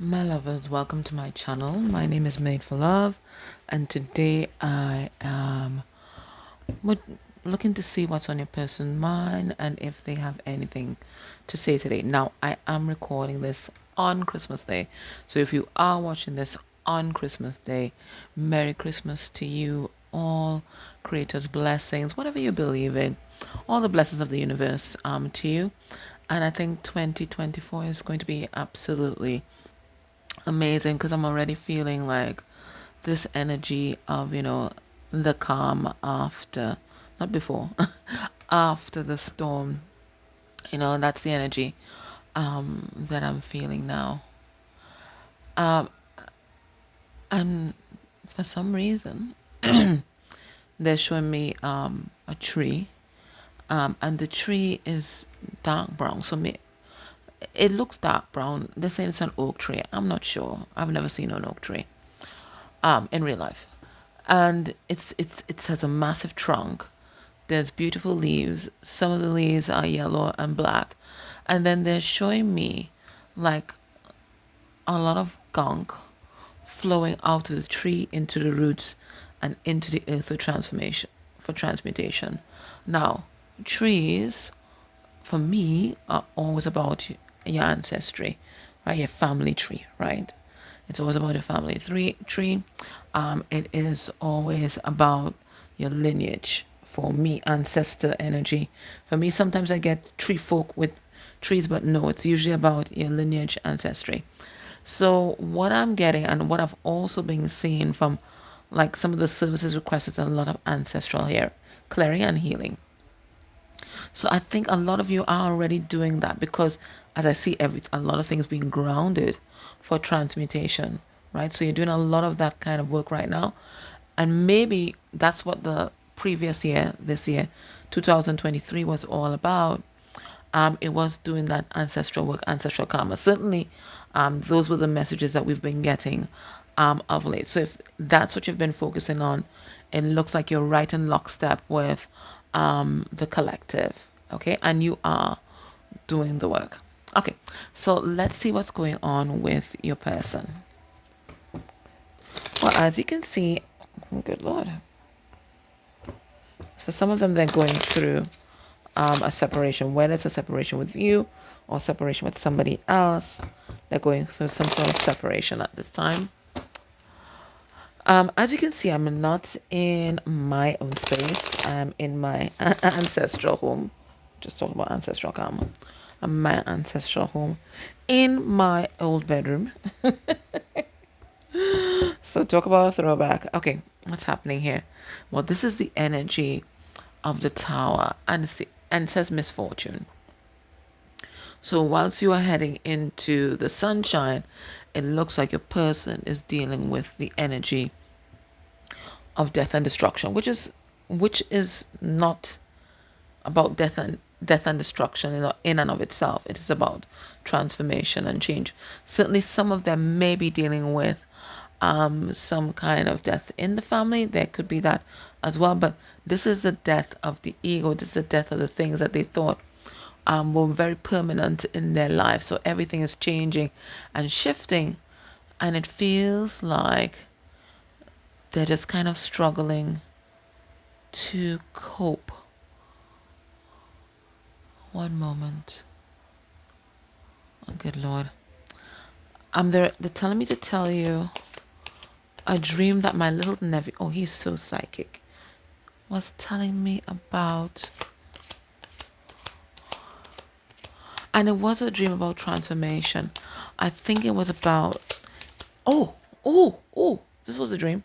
My lovers, welcome to my channel. My name is Made for Love, and today I am looking to see what's on your person's mind and if they have anything to say today. Now, I am recording this on Christmas Day, so if you are watching this on Christmas Day, Merry Christmas to you all. Creator's blessings, whatever you believe in, all the blessings of the universe to you. And I think 2024 is going to be absolutely amazing because I'm already feeling like this energy of, the calm after, not before, after the storm. That's the energy that I'm feeling now. And for some reason, they're showing me a tree, and the tree is dark brown. So it looks dark brown. They're saying it's an oak tree. I'm not sure. I've never seen an oak tree in real life. And it has a massive trunk. There's beautiful leaves. Some of the leaves are yellow and black. And then they're showing me like a lot of gunk flowing out of the tree into the roots and into the earth for transmutation. Now, trees for me are always about your ancestry, right? Your family tree, right? It's always about your family tree. It is always about your lineage. For me, ancestor energy. For me, sometimes I get tree folk with trees, but no, it's usually about your lineage, ancestry. So what I'm getting and what I've also been seeing from like some of the services requested a lot of ancestral hair clearing and healing. So I think a lot of you are already doing that because as I see a lot of things being grounded for transmutation, right? So you're doing a lot of that kind of work right now. And maybe that's what the previous year, this year, 2023 was all about. It was doing that ancestral work, ancestral karma. Certainly, those were the messages that we've been getting of late. So if that's what you've been focusing on, it looks like you're right in lockstep with the collective, okay? And you are doing the work. Okay, so let's see what's going on with your person. Well, as you can see, good Lord. For some of them, they're going through a separation, whether it's a separation with you or separation with somebody else. They're going through some sort of separation at this time. As you can see, I'm not in my own space. I'm in my ancestral home. Just talking about ancestral karma. I'm my ancestral home in my old bedroom. So talk about a throwback. Okay, what's happening here? Well, this is the energy of the tower, and it says misfortune. So whilst you are heading into the sunshine, it looks like your person is dealing with the energy of death and destruction, which is not about death and destruction in and of itself. It is about transformation and change. Certainly, some of them may be dealing with some kind of death in the family. There could be that as well, but this is the death of the ego. This is the death of the things that they thought were very permanent in their life. So everything is changing and shifting, and it feels like they're just kind of struggling to cope. One moment. Oh, good Lord. They're telling me to tell you a dream that my little nephew, oh, he's so psychic, was telling me about. And it was a dream about transformation. I think it was about, this was a dream.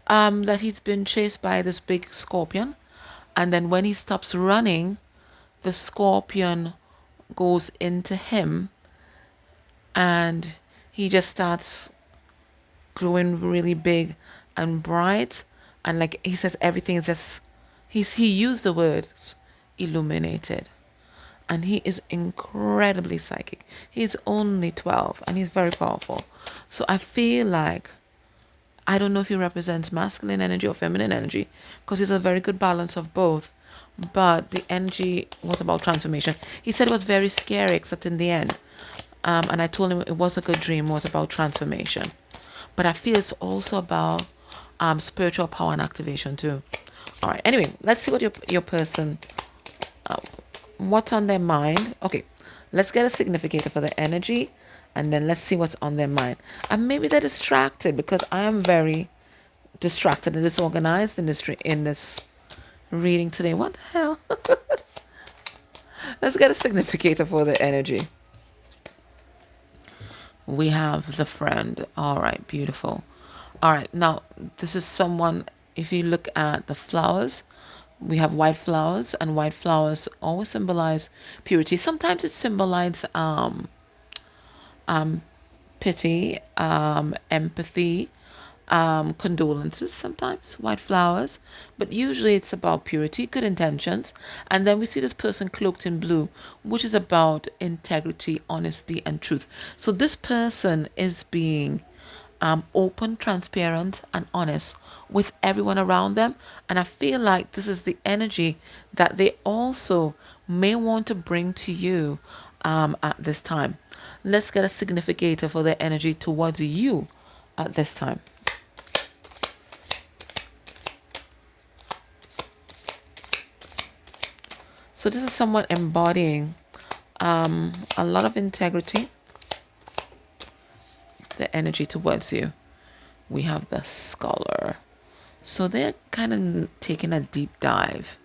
That he's been chased by this big scorpion. And then when he stops running, the scorpion goes into him and he just starts glowing really big and bright. And like he says, everything is just, he used the words illuminated. And he is incredibly psychic. He's only 12 and he's very powerful. So I feel like, I don't know if he represents masculine energy or feminine energy, because he's a very good balance of both. But the energy was about transformation. He said it was very scary, except in the end, And I told him it was a good dream, it was about transformation. But I feel it's also about spiritual power and activation too. All right. Anyway, let's see what your person, what's on their mind. Okay, let's get a significator for the energy, and then let's see what's on their mind. And maybe they're distracted because I am very distracted and disorganized in this reading today. What the hell? Let's get a significator for the energy. We have the friend. All right, beautiful. All right, now this is someone, if you look at the flowers, we have white flowers, and white flowers always symbolize purity. Sometimes it symbolizes pity, empathy, condolences, sometimes white flowers, but usually it's about purity, good intentions. And then we see this person cloaked in blue, which is about integrity, honesty, and truth. So this person is being open, transparent, and honest with everyone around them. And I feel like this is the energy that they also may want to bring to you at this time. Let's get a significator for their energy towards you at this time. So this is someone embodying a lot of integrity, the energy towards you. We have the scholar. So they're kind of taking a deep dive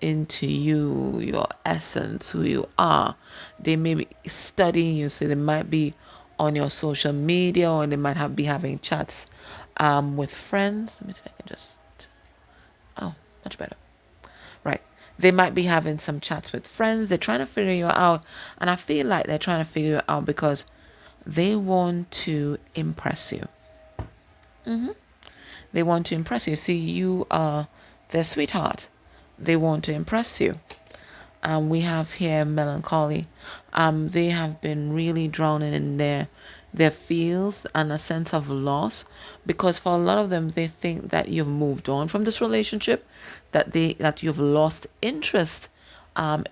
into you, your essence, who you are. They may be studying you, so they might be on your social media, or they might be having chats with friends. Let me see if I can just, oh, much better. Right. They might be having some chats with friends. They're trying to figure you out. And I feel like they're trying to figure you out because they want to impress you. They want to impress you. See, you are their sweetheart. They want to impress you. We have here melancholy. They have been really drowning in their feels and a sense of loss, because for a lot of them they think that you've moved on from this relationship, that you've lost interest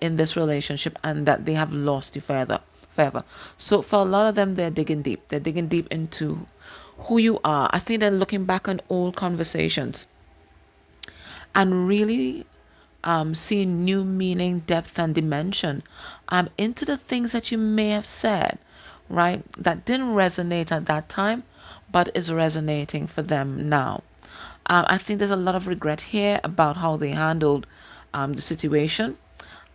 in this relationship, and that they have lost you forever. So for a lot of them, they're digging deep. They're digging deep into who you are. I think they're looking back on old conversations and really seeing new meaning, depth, and dimension into the things that you may have said, right? That didn't resonate at that time, but is resonating for them now. I think there's a lot of regret here about how they handled the situation.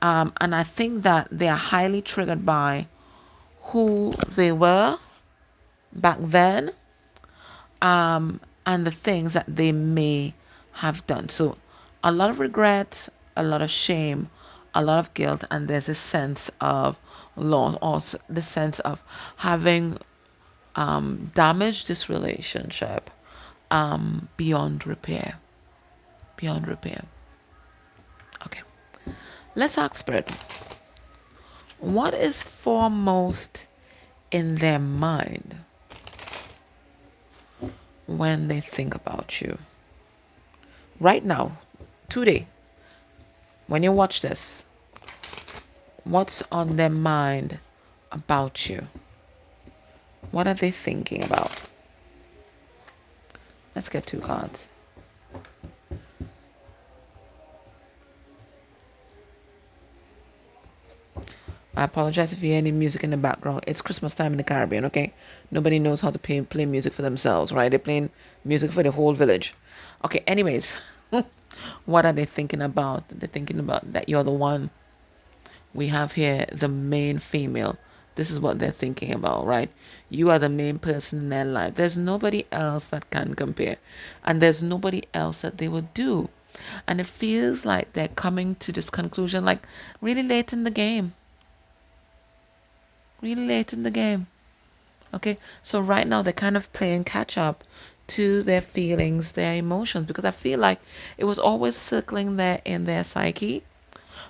And I think that they are highly triggered by who they were back then, and the things that they may have done. So a lot of regret, a lot of shame, a lot of guilt, and there's a sense of loss, also the sense of having damaged this relationship beyond repair. Beyond repair. Okay. Let's ask Spirit. What is foremost in their mind when they think about you? Right now, today, when you watch this, what's on their mind about you? What are they thinking about? Let's get 2 cards. I apologize if you hear any music in the background. It's Christmas time in the Caribbean, okay? Nobody knows how to play music for themselves, right? They're playing music for the whole village. Okay, anyways. What are they thinking about? They're thinking about that you're the one. We have here the main female. This is what they're thinking about, right? You are the main person in their life. There's nobody else that can compare. And there's nobody else that they would do. And it feels like they're coming to this conclusion like really late in the game. Really late in the game. Okay, so right now they're kind of playing catch up to their feelings, their emotions, because I feel like it was always circling there in their psyche,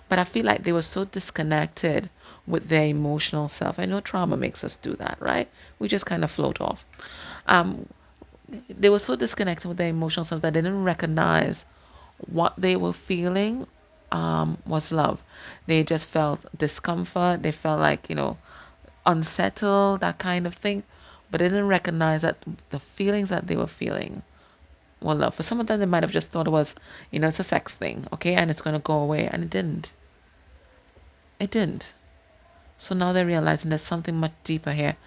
but I feel like they were so disconnected with their emotional self. I know trauma makes us do that, right? We just kind of float off. They were so disconnected with their emotional self that they didn't recognize what they were feeling was love. They just felt discomfort. They felt like, unsettled, that kind of thing. But they didn't recognize that the feelings that they were feeling were love. For some of them, they might have just thought it was, it's a sex thing, okay, and it's going to go away. And it didn't. It didn't. So now they're realizing there's something much deeper here.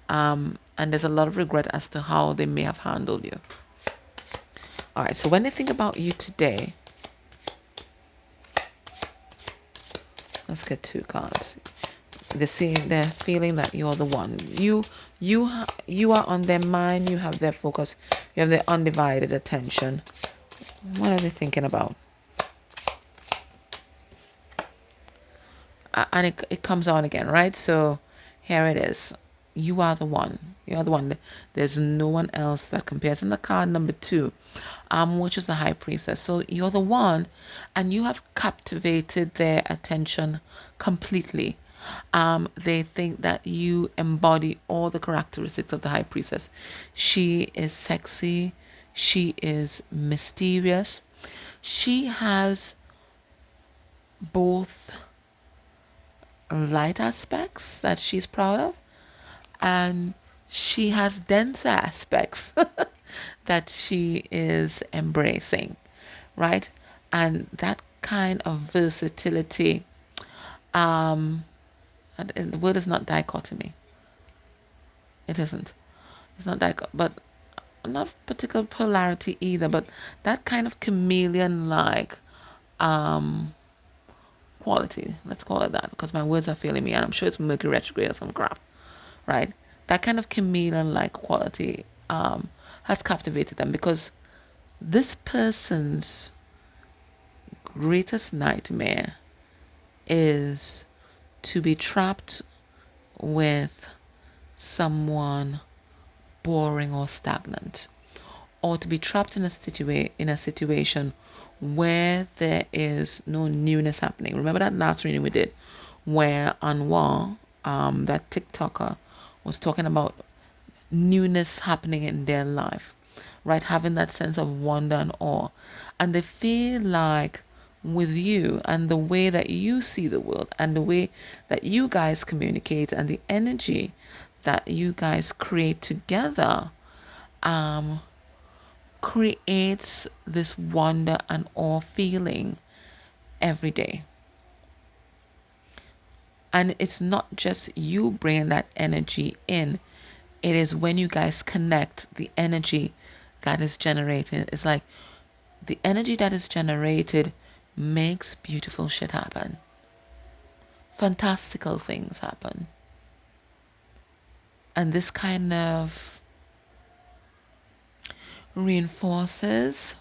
And there's a lot of regret as to how they may have handled you. All right, so when they think about you today, let's get 2 cards. They're feeling that you're the one. You are on their mind. You have their focus. You have their undivided attention. What are they thinking about? And it comes on again, right? So here it is. You are the one. You are the one. There's no one else that compares. In the card number 2, which is the High Priestess. So you're the one, and you have captivated their attention completely. They think that you embody all the characteristics of the High Priestess. She is sexy. She is mysterious. She has both light aspects that she's proud of, and she has denser aspects that she is embracing, right? And that kind of versatility, and the word is not dichotomy. It isn't. It's not but not particular polarity either, but that kind of chameleon-like quality. Let's call it that, because my words are failing me, and I'm sure it's Mercury retrograde or some crap, right? That kind of chameleon-like quality has captivated them, because this person's greatest nightmare is to be trapped with someone boring or stagnant, or to be trapped in a situation where there is no newness happening. Remember that last reading we did where Anwar, that TikToker, was talking about newness happening in their life, right? Having that sense of wonder and awe. And they feel like with you and the way that you see the world and the way that you guys communicate and the energy that you guys create together, creates this wonder and awe feeling every day. And it's not just you bringing that energy in, it is when you guys connect, the energy that is generated. It's like the energy that is generated makes beautiful shit happen. Fantastical things happen. And this kind of reinforces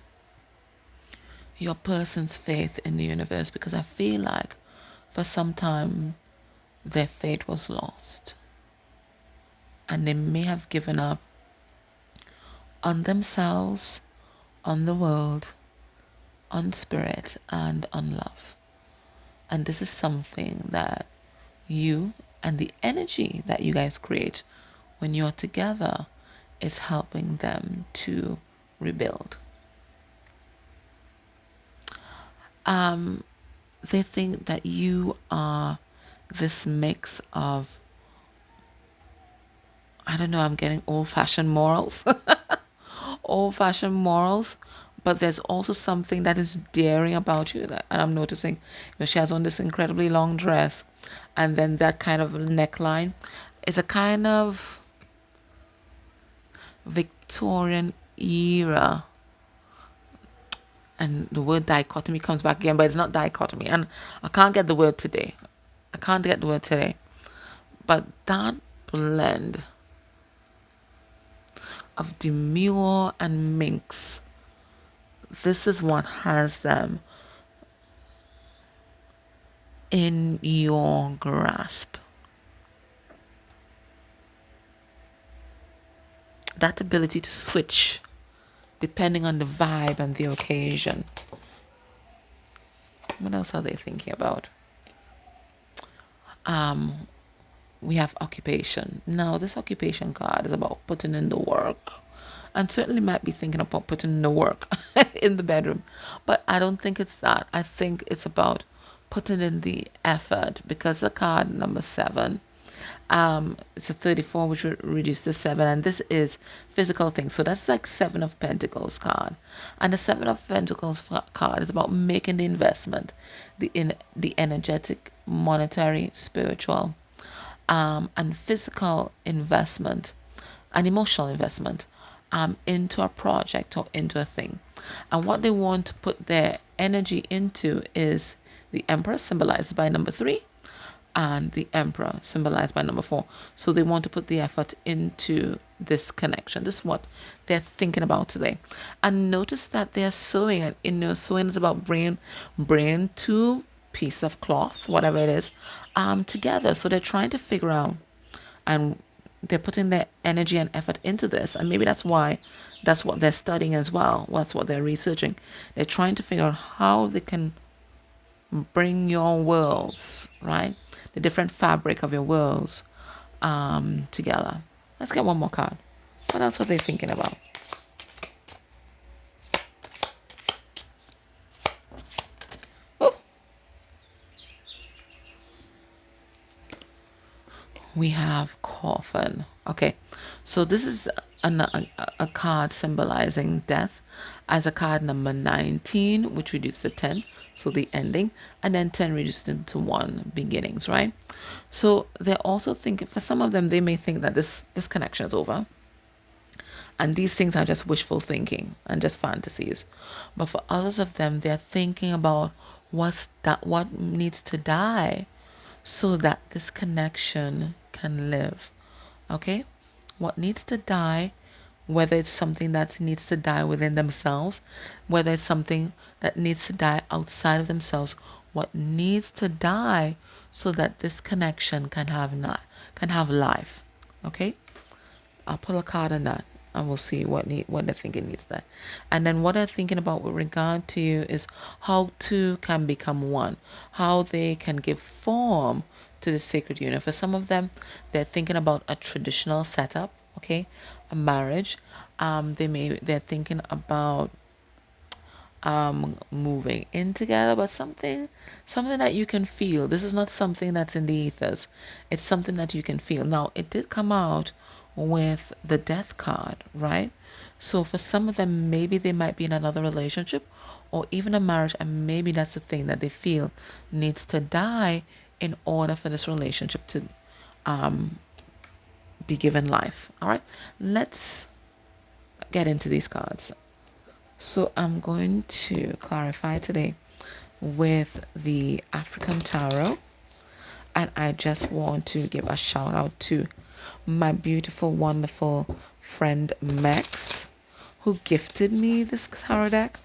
your person's faith in the universe, because I feel like for some time their faith was lost and they may have given up on themselves, on the world, on spirit, and on love. And this is something that you and the energy that you guys create when you're together is helping them to rebuild. They think that you are this mix of, I don't know, I'm getting old-fashioned morals. Old-fashioned morals. But there's also something that is daring about you. And I'm noticing, she has on this incredibly long dress. And then that kind of neckline is a kind of Victorian era. And the word dichotomy comes back again, but it's not dichotomy. And I can't get the word today. But that blend of demure and minx, this is what has them in your grasp. That ability to switch depending on the vibe and the occasion. What else are they thinking about? We have occupation. Now, this occupation card is about putting in the work. And certainly might be thinking about putting in the work in the bedroom. But I don't think it's that. I think it's about putting in the effort, because the card number 7 It's a 34, which would reduce to 7, and this is physical things. So that's like 7 of Pentacles card. And the 7 of Pentacles card is about making the investment, the energetic, monetary, spiritual, and physical investment and emotional investment into a project or into a thing. And what they want to put their energy into is the Emperor, symbolized by number 3, and the Emperor, symbolized by number 4. So they want to put the effort into this connection. This is what they're thinking about today. And notice that they're sewing, and sewing is about bringing two piece of cloth, whatever it is, together. So they're trying to figure out, and they're putting their energy and effort into this, and maybe that's why that's what they're studying as well. That's what they're researching. They're trying to figure out how they can bring your worlds, right, the different fabric of your worlds, together. Let's get one more card. What else are they thinking about? Oh, we have coffin. Okay, so this is a card symbolizing death, as a card number 19, which reduced to 10, so the ending, and then 10 reduced into 1, beginnings, right? So they're also thinking, for some of them, they may think that this connection is over, and these things are just wishful thinking and just fantasies. But for others of them, they're thinking about what needs to die so that this connection can live. Okay? What needs to die, whether it's something that needs to die within themselves, whether it's something that needs to die outside of themselves, what needs to die so that this connection can have life. Okay? I'll pull a card on that, and we'll see what they're thinking needs that. And then what they're thinking about with regard to you is how two can become one, how they can give form to the sacred union. For some of them, they're thinking about a traditional setup, okay, a marriage. They're thinking about moving in together, but something that you can feel. This is not something that's in the ethers. It's something that you can feel. Now, it did come out with the death card, right? So for some of them, maybe they might be in another relationship or even a marriage, and maybe that's the thing that they feel needs to die in order for this relationship to be given life. All right, let's get into these cards. So I'm going to clarify today with the African Tarot, and I just want to give a shout out to my beautiful, wonderful friend Max, who gifted me this tarot deck,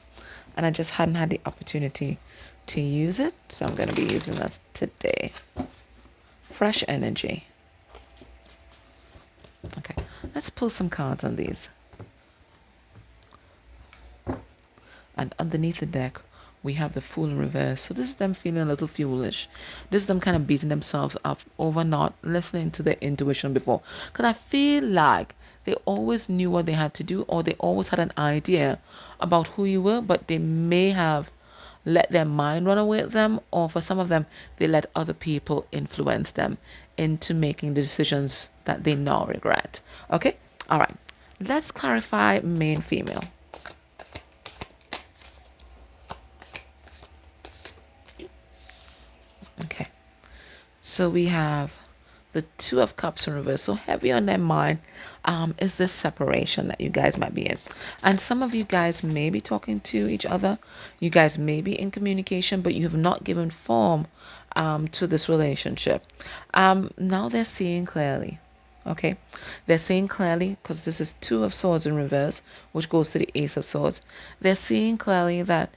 and I just hadn't had the opportunity to use it, so I'm going to be using that today. Fresh energy. Okay, let's pull some cards on these. And underneath the deck, we have the Fool in reverse. So this is them feeling a little foolish. This is them kind of beating themselves up over not listening to their intuition before. Because I feel like they always knew what they had to do, or they always had an idea about who you were, but they may have let their mind run away with them, or for some of them, they let other people influence them into making the decisions that they now regret. Okay? All right. Let's clarify male and female. Okay, so we have the Two of Cups in reverse. So heavy on their mind is this separation that you guys might be in. And some of you guys may be talking to each other. You guys may be in communication, but you have not given form to this relationship. Now they're seeing clearly. Okay, they're seeing clearly, because this is Two of Swords in reverse, which goes to the Ace of Swords. They're seeing clearly that,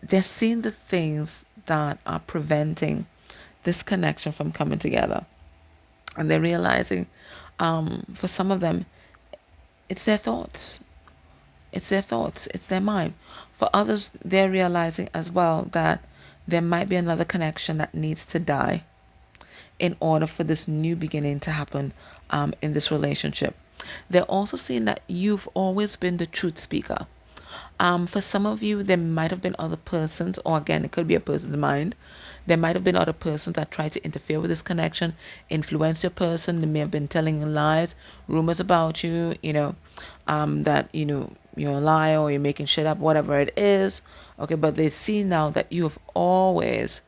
they're seeing the things that are preventing this connection from coming together. And they're realizing, for some of them, it's their thoughts. It's their thoughts. It's their mind. For others, they're realizing as well that there might be another connection that needs to die in order for this new beginning to happen in this relationship. They're also seeing that you've always been the truth speaker. For some of you, there might have been other persons, or again, it could be a person's mind. There might have been other persons that tried to interfere with this connection, influence your person. They may have been telling you lies, rumors about you, that, you're a liar or you're making shit up, whatever it is. Okay, but they see now that you have always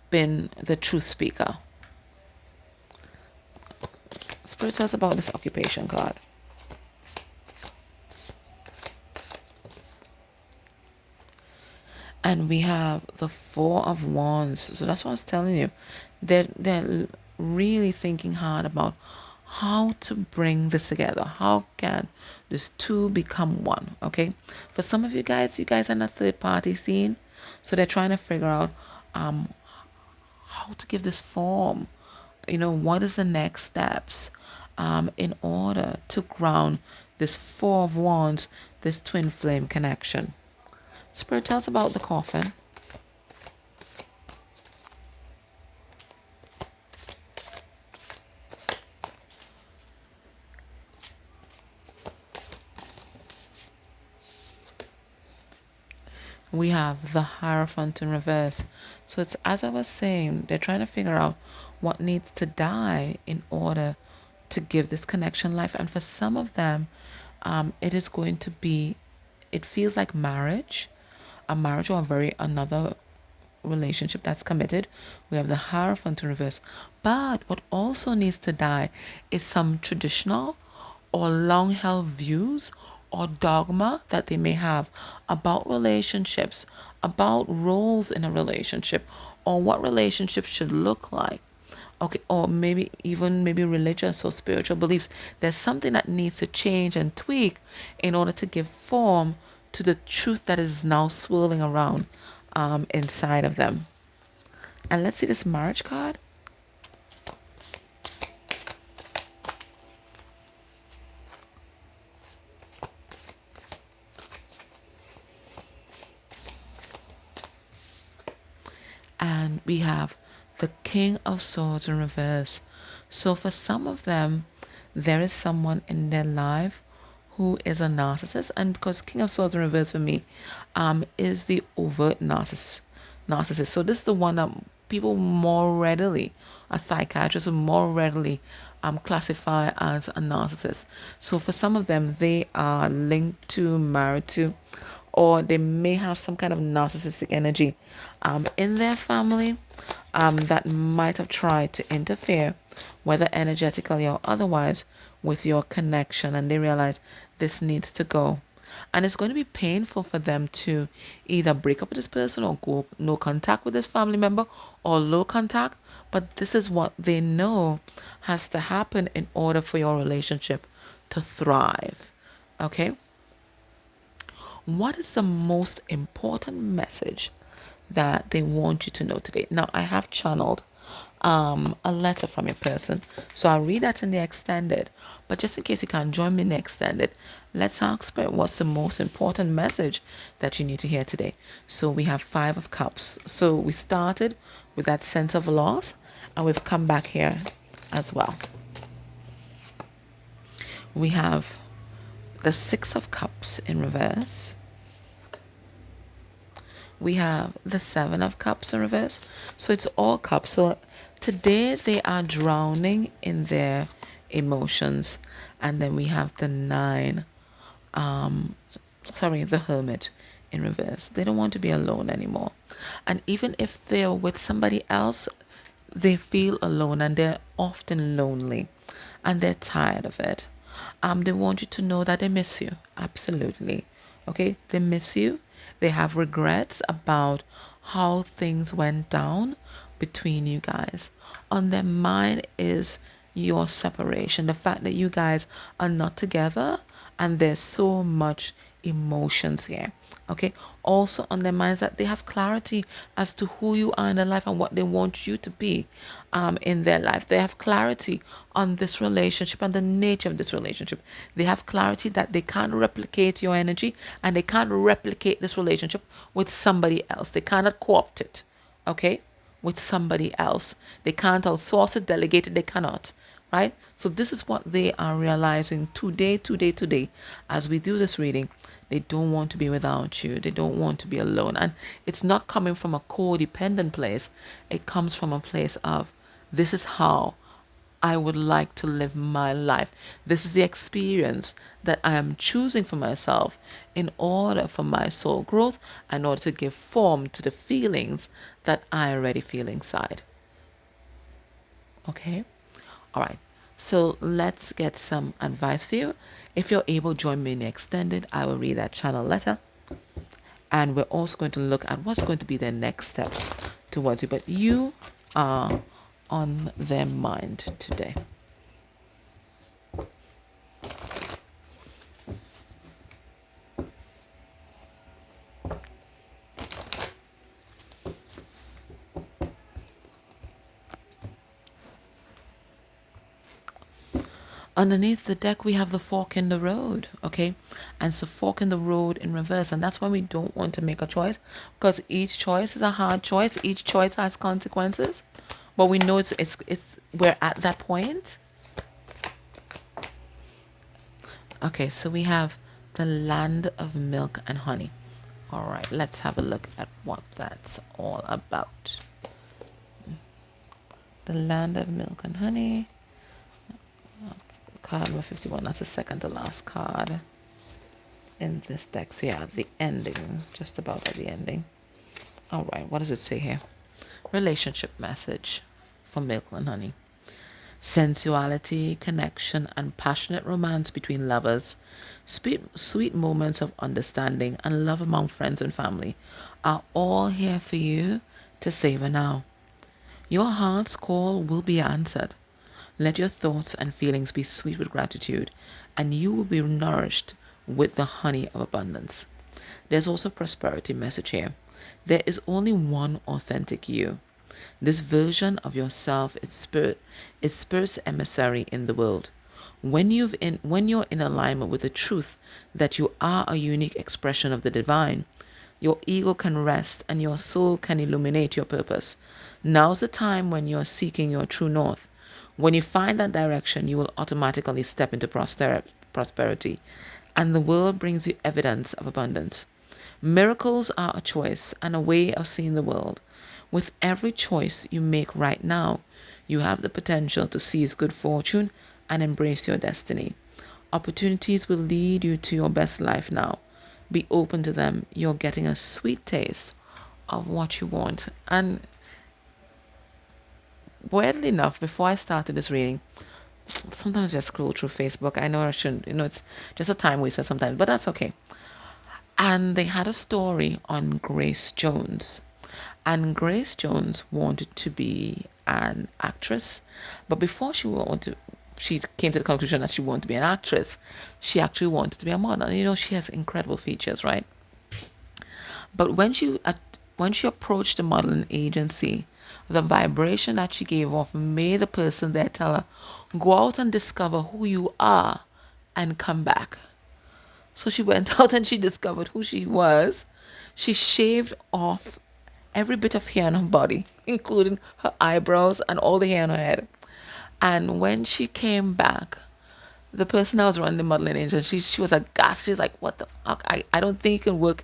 been the truth speaker. Spirit tells about this occupation card. And we have the Four of Wands. So that's what I was telling you. They're really thinking hard about how to bring this together. How can this two become one? Okay. For some of you guys are in a third party scene. So they're trying to figure out how to give this form. What is the next steps in order to ground this Four of Wands, this twin flame connection. Spirit tells about the coffin. We have the Hierophant in reverse. So it's, as I was saying, they're trying to figure out what needs to die in order to give this connection life. And for some of them, it is going to be, it feels like marriage, a marriage or another relationship that's committed. We have the Hierophant in reverse. But what also needs to die is some traditional or long held views or dogma that they may have about relationships, about roles in a relationship, or what relationships should look like. Okay, or maybe religious or spiritual beliefs. There's something that needs to change and tweak in order to give form to the truth that is now swirling around inside of them. And let's see this marriage card. And we have the King of Swords in reverse. So for some of them, there is someone in their life who is a narcissist. And because King of Swords in reverse for me is the overt narcissist. So this is the one that people more readily, a psychiatrist would more readily classify as a narcissist. So for some of them, they are linked to, married to, or they may have some kind of narcissistic energy in their family that might have tried to interfere, whether energetically or otherwise, with your connection, and they realize this needs to go. And it's going to be painful for them to either break up with this person or go no contact with this family member or low contact. But this is what they know has to happen in order for your relationship to thrive. Okay? What is the most important message that they want you to know today? Now, I have channeled a letter from a person, so I'll read that in the extended. But just in case you can't join me in the extended, let's ask Spirit, what's the most important message that you need to hear today? So we have Five of Cups. So we started with that sense of loss, and we've come back here as well. We have the Six of Cups in reverse. We have the Seven of Cups in reverse. So it's all cups. So today they are drowning in their emotions. And then we have the the Hermit in reverse. They don't want to be alone anymore. And even if they're with somebody else, they feel alone and they're often lonely and they're tired of it. They want you to know that they miss you. Absolutely. Okay? They miss you. They have regrets about how things went down between you guys. On their mind is your separation, the fact that you guys are not together, and there's so much emotions here. Okay, also on their minds that they have clarity as to who you are in their life and what they want you to be in their life. They have clarity on this relationship and the nature of this relationship. They have clarity that they can't replicate your energy and they can't replicate this relationship with somebody else. They cannot co-opt it, okay, with somebody else. They can't outsource it, delegate it. They cannot. Right? So this is what they are realizing today, as we do this reading, They don't want to be without you. They don't want to be alone. And it's not coming from a codependent place. It comes from a place of, this is how I would like to live my life. This is the experience that I am choosing for myself in order for my soul growth, in order to give form to the feelings that I already feel inside. Okay? All right. So let's get some advice for you. If you're able, join me in the extended. I will read that channel letter. And we're also going to look at what's going to be their next steps towards you. But you are on their mind today. Underneath the deck, we have the fork in the road, okay? And so fork in the road in reverse. And that's when we don't want to make a choice, because each choice is a hard choice. Each choice has consequences. But we know we're at that point. Okay, so we have the land of milk and honey. All right, let's have a look at what that's all about. The land of milk and honey. Card number 51, that's the second to last card in this deck. So yeah, the ending, just about at the ending. All right, what does it say here? Relationship message for milk and honey. Sensuality, connection, and passionate romance between lovers, sweet moments of understanding and love among friends and family are all here for you to savor now. Your heart's call will be answered. Let your thoughts and feelings be sweet with gratitude, and you will be nourished with the honey of abundance. There's also a prosperity message here. There is only one authentic you. This version of yourself is spirit's emissary in the world. When you're in alignment with the truth that you are a unique expression of the divine, your ego can rest and your soul can illuminate your purpose. Now's the time when you're seeking your true north. When you find that direction, you will automatically step into prosperity, and the world brings you evidence of abundance. Miracles are a choice and a way of seeing the world. With every choice you make right now, you have the potential to seize good fortune and embrace your destiny. Opportunities will lead you to your best life now. Be open to them. You're getting a sweet taste of what you want. And weirdly enough, before I started this reading, sometimes I just scroll through Facebook. I know I shouldn't, it's just a time waster sometimes, but that's okay. And they had a story on Grace Jones. And Grace Jones wanted to be an actress, but before she came to the conclusion that she wanted to be an actress, she actually wanted to be a model. And she has incredible features, right? But when she approached the modeling agency, the vibration that she gave off made the person there tell her, go out and discover who you are and come back. So she went out and she discovered who she was. She shaved off every bit of hair on her body, including her eyebrows and all the hair on her head. And when she came back, the person that was running the modeling agency, she was aghast. She was like, what the fuck? I don't think you can work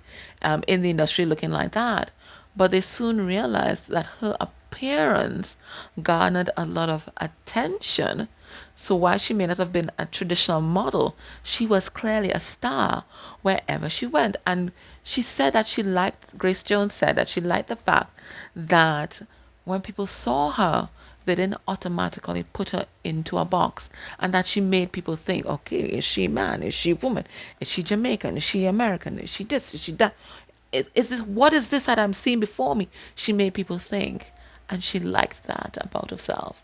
in the industry looking like that. But they soon realized that her appearance garnered a lot of attention. So while she may not have been a traditional model, she was clearly a star wherever she went. And Grace Jones said that she liked the fact that when people saw her, they didn't automatically put her into a box, and that she made people think, okay, is she man? Is she woman? Is she Jamaican? Is she American? Is she this? Is she that? What is this that I'm seeing before me? She made people think, and she likes that about herself.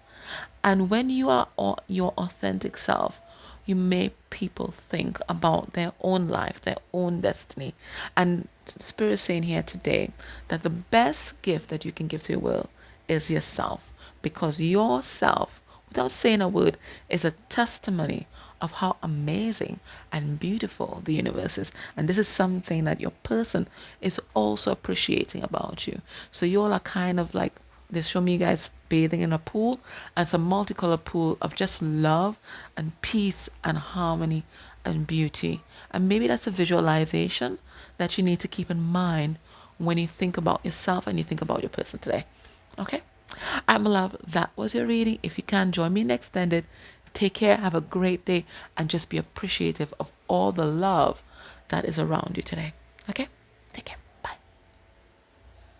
And when you are your authentic self, you make people think about their own life, their own destiny. And Spirit is saying here today that the best gift that you can give to your world is yourself, because yourself, without saying a word, is a testimony of how amazing and beautiful the universe is. And this is something that your person is also appreciating about you. So you all are kind of like, they show me you guys bathing in a pool, and it's a multicolored pool of just love and peace and harmony and beauty. And maybe that's a visualization that you need to keep in mind when you think about yourself and you think about your person today. Okay? I'm love. That was your reading. If you can, join me in extended. Take care. Have a great day. And just be appreciative of all the love that is around you today. Okay?